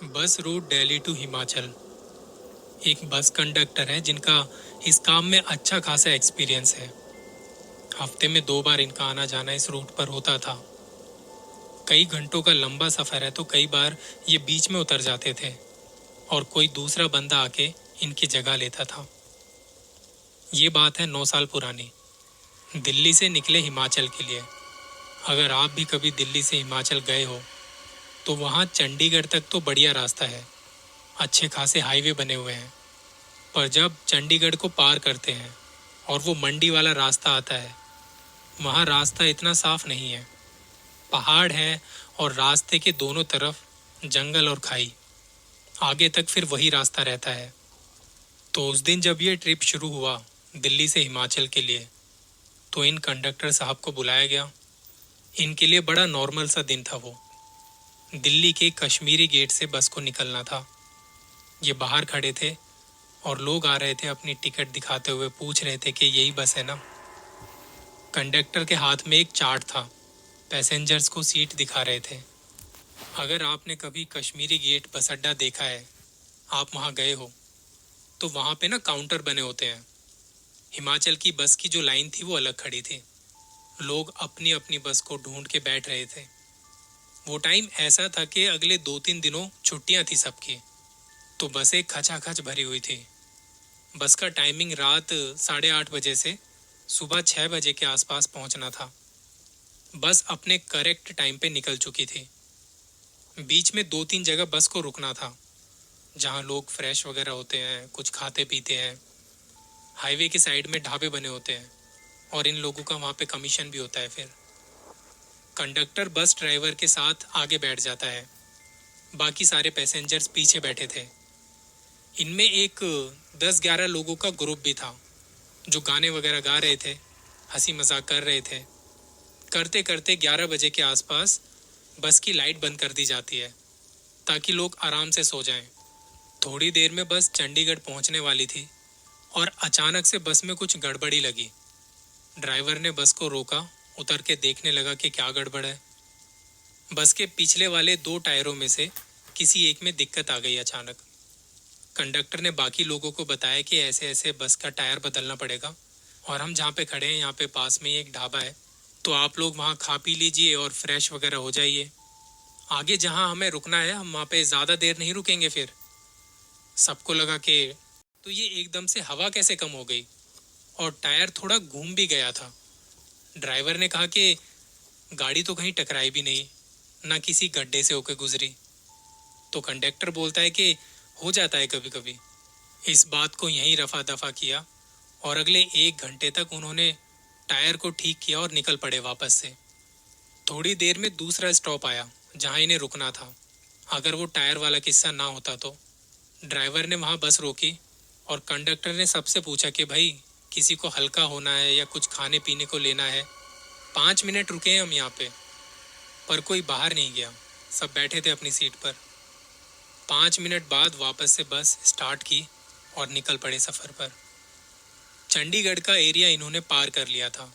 Bus route Delhi to Himachal. एक bus conductor है जिनका इस काम में अच्छा खासा एक्सपीरियंस है। हफ्ते में 2 बार इनका आना जाना इस रूट पर होता था। कई घंटों का लंबा सफर है तो कई बार ये बीच में उतर जाते थे और कोई दूसरा बंदा आके इनकी जगह लेता था। ये बात है 9 साल पुरानी। दिल्ली से निकले हिमाचल के लिए। अगर आप भी कभी दिल्ली से हिमाचल गए हो तो वहाँ चंडीगढ़ तक तो बढ़िया रास्ता है। अच्छे खासे हाईवे बने हुए हैं। पर जब चंडीगढ़ को पार करते हैं और वो मंडी वाला रास्ता आता है, वहाँ रास्ता इतना साफ नहीं है। पहाड़ है और रास्ते के दोनों तरफ जंगल और खाई। आगे तक फिर वही रास्ता रहता है। तो उस दिन जब ये ट्रिप शुरू हुआ दिल्ली से हिमाचल के लिए, तो इन कंडक्टर साहब को बुलाया गया। इनके लिए बड़ा नॉर्मल सा दिन था वो। दिल्ली के कश्मीरी गेट से बस को निकलना था। ये बाहर खड़े थे और लोग आ रहे थे अपनी टिकट दिखाते हुए, पूछ रहे थे कि यही बस है ना। कंडक्टर के हाथ में एक चार्ट था। पैसेंजर्स को सीट दिखा रहे थे। अगर आपने कभी कश्मीरी गेट बस अड्डा देखा है, आप वहाँ गए हो, तो वहाँ पे ना काउंटर बने होते हैं। हिमाचल की बस की जो लाइन थी वो अलग खड़ी थी। लोग अपनी अपनी बस को ढूंढ के बैठ रहे थे। वो टाइम ऐसा था कि अगले 2-3 दिनों छुट्टियां थी सबकी, तो बसें खचाखच भरी हुई थी। बस का टाइमिंग रात 8:30 बजे से सुबह 6 बजे के आसपास पहुंचना था। बस अपने करेक्ट टाइम पे निकल चुकी थी। बीच में 2-3 जगह बस को रुकना था, जहां लोग फ्रेश वगैरह होते हैं, कुछ खाते पीते हैं। हाईवे के साइड में ढाबे बने होते हैं और इन लोगों का वहाँ पे कमीशन भी होता है। फिर कंडक्टर बस ड्राइवर के साथ आगे बैठ जाता है। बाकी सारे पैसेंजर्स पीछे बैठे थे। इनमें एक 10-11 लोगों का ग्रुप भी था जो गाने वगैरह गा रहे थे, हंसी मजाक कर रहे थे। करते करते 11 बजे के आसपास बस की लाइट बंद कर दी जाती है ताकि लोग आराम से सो जाएं। थोड़ी देर में बस चंडीगढ़ पहुंचने वाली थी और अचानक से बस में कुछ गड़बड़ी लगी। ड्राइवर ने बस को रोका, उतर के देखने लगा कि क्या गड़बड़ है। बस के पिछले वाले 2 टायरों में से किसी एक में दिक्कत आ गई अचानक। कंडक्टर ने बाकी लोगों को बताया कि ऐसे ऐसे बस का टायर बदलना पड़ेगा और हम जहाँ पे खड़े हैं यहाँ पे पास में ही एक ढाबा है, तो आप लोग वहाँ खा पी लीजिए और फ्रेश वगैरह हो जाइए। आगे जहाँ हमें रुकना है हम वहाँ पे ज़्यादा देर नहीं रुकेंगे। फिर सबको लगा कि तो ये एकदम से हवा कैसे कम हो गई और टायर थोड़ा घूम भी गया था। ड्राइवर ने कहा कि गाड़ी तो कहीं टकराई भी नहीं, ना किसी गड्ढे से होकर गुजरी। तो कंडक्टर बोलता है कि हो जाता है कभी कभी। इस बात को यहीं रफा दफा किया और अगले 1 घंटे तक उन्होंने टायर को ठीक किया और निकल पड़े वापस से। थोड़ी देर में दूसरा स्टॉप आया जहां इन्हें रुकना था। अगर वो टायर वाला किस्सा ना होता तो ड्राइवर ने वहां बस रोकी और कंडक्टर ने सबसे पूछा कि भाई किसी को हल्का होना है या कुछ खाने पीने को लेना है। 5 मिनट रुके हैं हम यहाँ पे। पर कोई बाहर नहीं गया, सब बैठे थे अपनी सीट पर। 5 मिनट बाद वापस से बस स्टार्ट की और निकल पड़े सफर पर। चंडीगढ़ का एरिया इन्होंने पार कर लिया था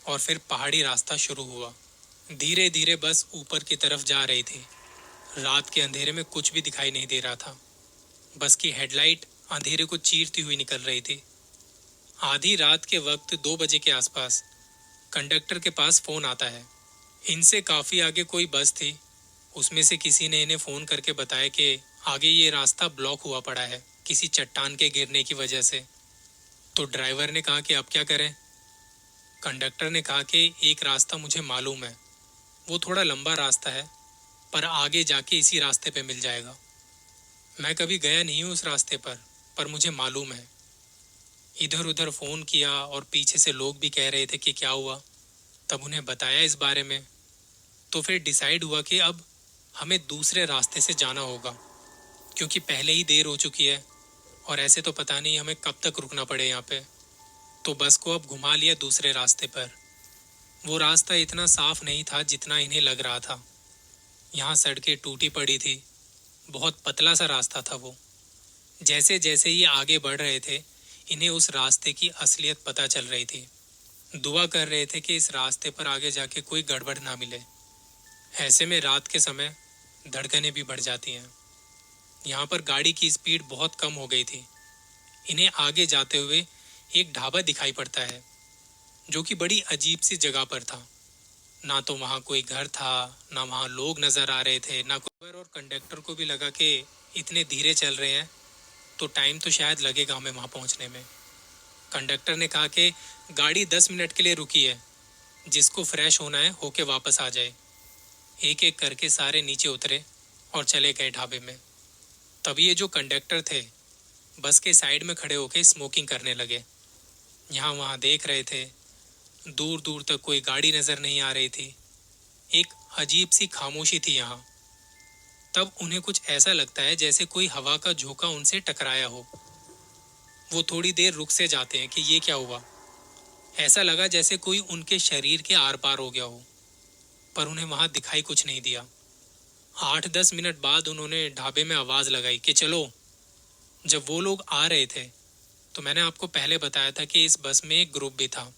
और फिर पहाड़ी रास्ता शुरू हुआ। धीरे धीरे बस ऊपर की तरफ जा रही थी। रात के अंधेरे में कुछ भी दिखाई नहीं दे रहा था। बस की हेडलाइट अंधेरे को चीरती हुई निकल रही थी। आधी रात के वक्त 2 बजे के आसपास कंडक्टर के पास फोन आता है। इनसे काफी आगे कोई बस थी, उसमें से किसी ने इन्हें फोन करके बताया कि आगे ये रास्ता ब्लॉक हुआ पड़ा है किसी चट्टान के गिरने की वजह से। तो ड्राइवर ने कहा कि अब क्या करें। कंडक्टर ने कहा कि एक रास्ता मुझे मालूम है, वो थोड़ा लंबा रास्ता है पर आगे जाके इसी रास्ते पे मिल जाएगा। मैं कभी गया नहीं हूँ उस रास्ते पर मुझे मालूम है। इधर उधर फोन किया और पीछे से लोग भी कह रहे थे कि क्या हुआ। तब उन्हें बताया इस बारे में। तो फिर डिसाइड हुआ कि अब हमें दूसरे रास्ते से जाना होगा, क्योंकि पहले ही देर हो चुकी है और ऐसे तो पता नहीं हमें कब तक रुकना पड़े यहाँ पे। तो बस को अब घुमा लिया दूसरे रास्ते पर। वो रास्ता इतना साफ नहीं था जितना इन्हें लग रहा था। यहाँ सड़कें टूटी पड़ी थी, बहुत पतला सा रास्ता था वो। जैसे जैसे ये आगे बढ़ रहे थे इन्हें उस रास्ते की असलियत पता चल रही थी। दुआ कर रहे थे कि इस रास्ते पर आगे जाके कोई गड़बड़ ना मिले। ऐसे में रात के समय धड़कनें भी बढ़ जाती हैं। यहाँ पर गाड़ी की स्पीड बहुत कम हो गई थी। इन्हें आगे जाते हुए एक ढाबा दिखाई पड़ता है जो कि बड़ी अजीब सी जगह पर था। ना तो वहाँ कोई घर था, ना वहाँ लोग नजर आ रहे थे, ना कोई। और कंडक्टर को भी लगा कि इतने धीरे चल रहे हैं तो टाइम तो शायद लगेगा हमें वहाँ पहुँचने में। कंडक्टर ने कहा कि गाड़ी 10 मिनट के लिए रुकी है, जिसको फ्रेश होना है होके वापस आ जाए। एक एक करके सारे नीचे उतरे और चले गए ढाबे में। तभी ये जो कंडक्टर थे बस के साइड में खड़े होके स्मोकिंग करने लगे। यहाँ वहाँ देख रहे थे, दूर दूर तक कोई गाड़ी नजर नहीं आ रही थी। एक अजीब सी खामोशी थी यहाँ। तब उन्हें कुछ ऐसा लगता है जैसे कोई हवा का झोंका उनसे टकराया हो। वो थोड़ी देर रुक से जाते हैं कि ये क्या हुआ। ऐसा लगा जैसे कोई उनके शरीर के आर पार हो गया हो, पर उन्हें वहां दिखाई कुछ नहीं दिया। 8-10 मिनट बाद उन्होंने ढाबे में आवाज लगाई कि चलो। जब वो लोग आ रहे थे तो मैंने आपको पहले बताया था कि इस बस में एक ग्रुप भी था,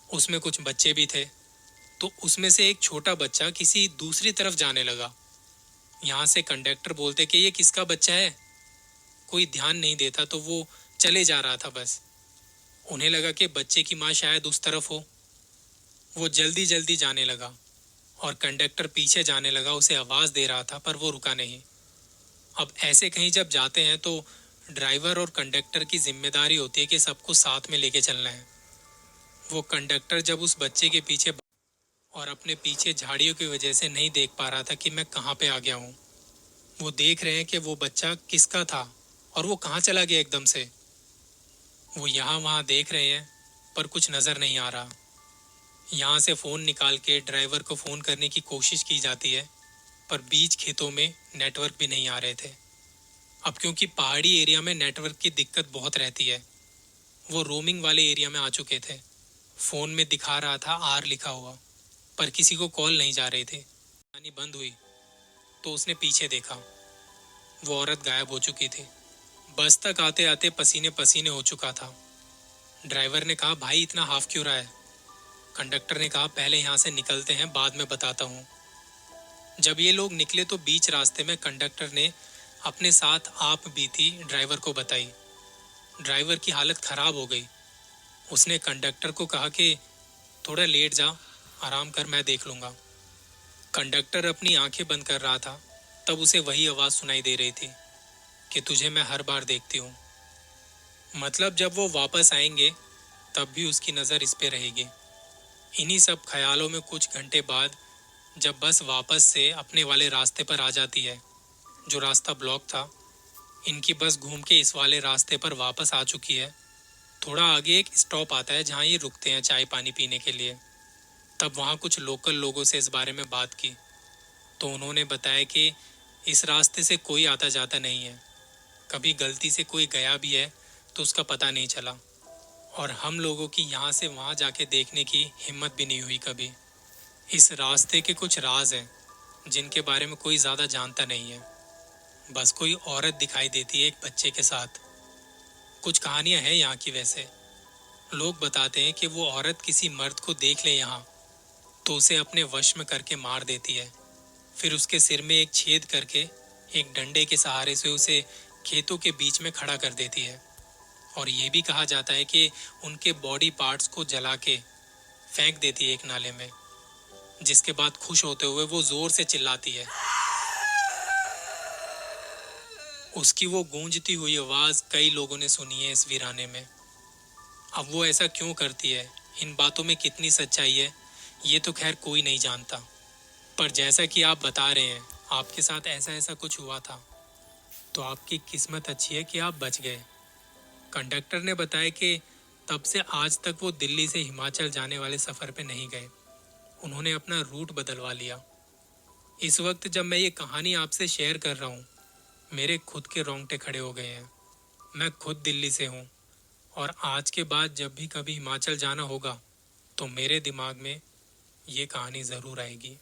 उसमें कुछ बच्चे भी थे। तो उसमें से एक छोटा बच्चा किसी दूसरी तरफ जाने लगा। यहाँ से कंडक्टर बोलते कि ये किसका बच्चा है। कोई ध्यान नहीं देता तो वो चले जा रहा था बस। उन्हें लगा कि बच्चे की माँ शायद उस तरफ हो। वो जल्दी जल्दी जाने लगा और कंडक्टर पीछे जाने लगा, उसे आवाज दे रहा था पर वो रुका नहीं। अब ऐसे कहीं जब जाते हैं तो ड्राइवर और कंडक्टर की जिम्मेदारी होती है कि सबको साथ में लेके चलना है। वो कंडक्टर जब उस बच्चे के पीछे और अपने पीछे झाड़ियों की वजह से नहीं देख पा रहा था कि मैं कहाँ पे आ गया हूँ। वो देख रहे हैं कि वो बच्चा किसका था और वो कहाँ चला गया एकदम से। वो यहाँ वहाँ देख रहे हैं पर कुछ नजर नहीं आ रहा। यहाँ से फोन निकाल के ड्राइवर को फोन करने की कोशिश की जाती है, पर बीच खेतों में नेटवर्क भी नहीं आ रहे थे। अब क्योंकि पहाड़ी एरिया में नेटवर्क की दिक्कत बहुत रहती है, वो रोमिंग वाले एरिया में आ चुके थे। फोन में दिखा रहा था आर लिखा हुआ, पर किसी को कॉल नहीं जा रही थी। पानी बंद हुई तो उसने पीछे देखा, वो औरत गायब हो चुकी थी। बस तक आते आते पसीने पसीने हो चुका था। ड्राइवर ने कहा भाई इतना हाफ क्यों रहा है। कंडक्टर ने कहा पहले यहाँ से निकलते हैं, बाद में बताता हूँ। जब ये लोग निकले तो बीच रास्ते में कंडक्टर ने अपने साथ आप बीती ड्राइवर को बताई। ड्राइवर की हालत खराब हो गई। उसने कंडक्टर को कहा कि थोड़ा लेट जा, आराम कर, मैं देख लूँगा। कंडक्टर अपनी आंखें बंद कर रहा था, तब उसे वही आवाज़ सुनाई दे रही थी कि तुझे मैं हर बार देखती हूँ। मतलब जब वो वापस आएंगे तब भी उसकी नज़र इस पे रहेगी। इन्हीं सब ख्यालों में कुछ घंटे बाद जब बस वापस से अपने वाले रास्ते पर आ जाती है, जो रास्ता ब्लॉक था, इनकी बस घूम के इस वाले रास्ते पर वापस आ चुकी है। थोड़ा आगे एक स्टॉप आता है जहाँ ये रुकते हैं चाय पानी पीने के लिए। तब वहाँ कुछ लोकल लोगों से इस बारे में बात की तो उन्होंने बताया कि इस रास्ते से कोई आता जाता नहीं है, कभी गलती से कोई गया भी है तो उसका पता नहीं चला। और हम लोगों की यहाँ से वहाँ जाके देखने की हिम्मत भी नहीं हुई कभी। इस रास्ते के कुछ राज हैं जिनके बारे में कोई ज़्यादा जानता नहीं है। बस कोई औरत दिखाई देती है एक बच्चे के साथ। कुछ कहानियां हैं यहाँ की। वैसे लोग बताते हैं कि वो औरत किसी मर्द को देख ले यहाँ तो उसे अपने वश में करके मार देती है। फिर उसके सिर में एक छेद करके एक डंडे के सहारे से उसे खेतों के बीच में खड़ा कर देती है। और ये भी कहा जाता है कि उनके बॉडी पार्ट्स को जला के फेंक देती है एक नाले में, जिसके बाद खुश होते हुए वो जोर से चिल्लाती है। उसकी वो गूंजती हुई आवाज कई लोगों ने सुनी है इस वीराने में। अब वो ऐसा क्यों करती है, इन बातों में कितनी सच्चाई है, ये तो खैर कोई नहीं जानता। पर जैसा कि आप बता रहे हैं आपके साथ ऐसा ऐसा कुछ हुआ था, तो आपकी किस्मत अच्छी है कि आप बच गए। कंडक्टर ने बताया कि तब से आज तक वो दिल्ली से हिमाचल जाने वाले सफ़र पे नहीं गए। उन्होंने अपना रूट बदलवा लिया। इस वक्त जब मैं ये कहानी आपसे शेयर कर रहा हूँ, मेरे खुद के रोंगटे खड़े हो गए हैं। मैं खुद दिल्ली से हूँ और आज के बाद जब भी कभी हिमाचल जाना होगा तो मेरे दिमाग में ये कहानी ज़रूर आएगी।